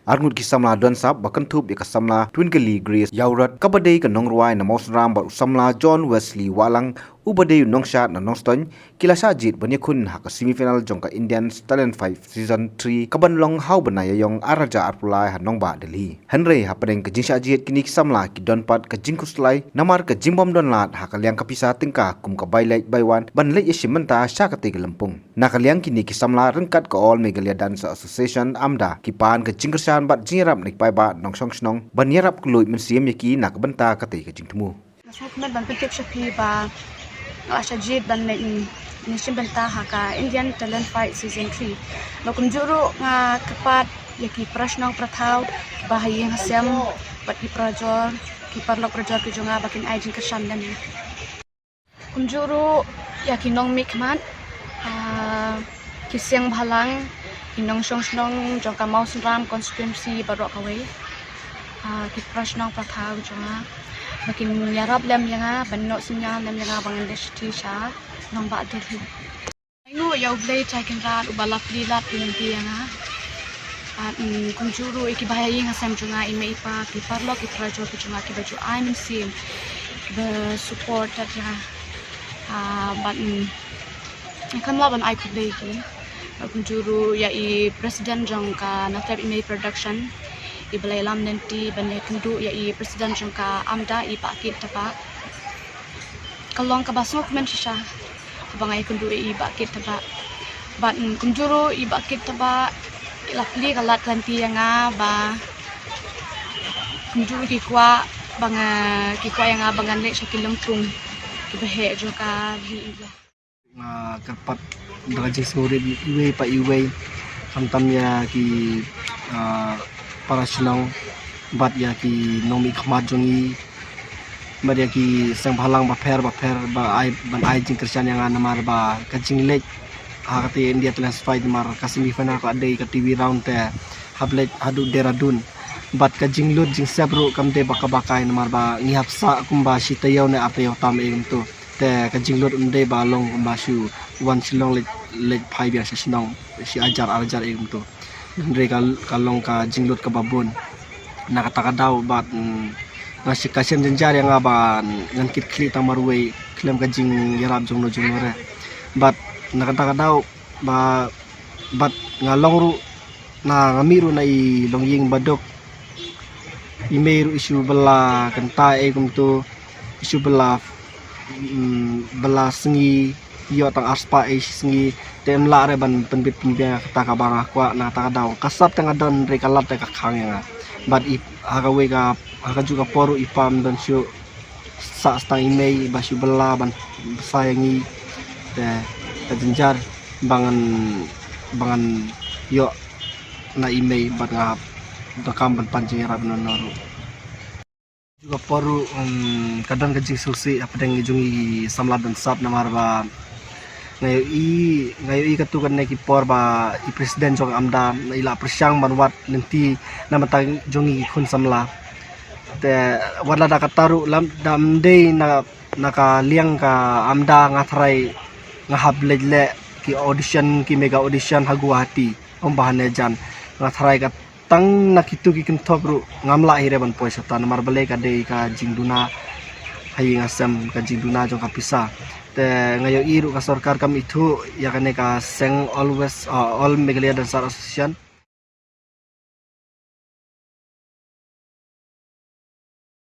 Arngut ki samla don sap bakan thup ya ka samla twin gali grace yaurat kabade ka nongruai na mosram ba samla John Wesley walang ubade nongshat na noston kilasa jit bani kun ha ka semifinal jongka Indian Talent 5 season 3 kaban long hau banaya yong araja arpulai ha nongba Delhi Henry ha padeng ka jinsha jit kini samla ki don pat ka jingkuslai namar ka jimbom don lat ha ka liang ka pisa tingka kum ka bailai baiwan ban le yeshimenta sha ka te lampung na ka liang kini ki samla rengkat ka all Meghalaya Dance Association amda ki pan ka jingkersan bat jingrap nik pai ba nongsong snong ban yarap kloi men siam yaki nak benta ka te ka jingtmu Saya kemat ban petip shapi ba asha jit ban ni shimbenta haka Indian Talent Fight season 3. Lokum juru nga kepat yaki prashnong prathau bahayeng hasyam bat ki projor ki parlok projor ki jonga bakin ai jing kersan dan kunjuru yaki nong mikmat kisyang bhalang inong song jongka mausram constituency barok away ki prashnong prathau jonga makin yarab lem yanga banno sinyal lem yanga Bangladesh tisha nong ba Delhi aingo yaw blay chaikin rat ubala plilat pinti yanga at kunjuru iki bahayeng asam junga ime ipa ki parlo ki prajo ki junga ki baju I'm sim the support that ya but kan laban ai kublay ki kunjuru ya I president jongka natab ime production ibalai lam nanti banyak kendu ya I presiden jangka amda I bakit tapa kalong kabasong men sha bangai kendu I bakit tapa ban kunjuru I bakit tapa lapli kalat kanti yanga ba kunjuru ki kwa yang abangan le sakilempung ki behe joka di kerpat derajat sore iwe pa iwe samtamnya ki para senang bat ya ki nomi khmat jongi bat ya ki sang bhalang ba pher ba ai ban ai jing kersan yang namar ba kajing lek hakati India Talent Fight mar ka semifinal ka adai ka TV round te hablet hadu deradun bat kajing lut jing sabru kamte bakabakai namar ba ngihapsa kumba sitayaw na apayaw tam egum to te kajing lut unde ba long kumba shu wan silong lek phai bia senong si ajar egum to Andre kalong ka jinglut ka babon nakatakadaw bat ngasih kasian jenjar yang aban ngangkit kli tamarwe klem ka jing yarab jongno re bat nakatakadaw ba bat ngalong ru na ngamiru na I longying badok imeru isu bela kenta egum to isu bela sengi yo tang aspa sengi tem la re ban penbit pumbia kata kabang akwa na ta daw kasap tang adon re kalap ta kakhang nga but if hagawe ka haga juga poru ipam dan syu sa stang imei basu bela ban sayangi te jenjar bangan yo na imei bat ngap dakam ban pancing ra benonoru juga poru kadang kajing susi apa deng jungi samlat dan sap namar ba ngayo I katukan na kipor ba I presiden jong amda ila persyang manwat nanti namatang jongi kun samla te wala da kataru lam damde na nakaliang ka amda ngatray ngahablele ki audition ki mega audition Haguhati ombahan jan ngatray ka tang nakitu ki kentok ru ngamla hireban poisa tan marbale ka de ka jingduna haying asam ka jingduna jong kapisa te ngayo iru ka sarkar kam itu ya kane ka seng always all Meghalaya Dance Association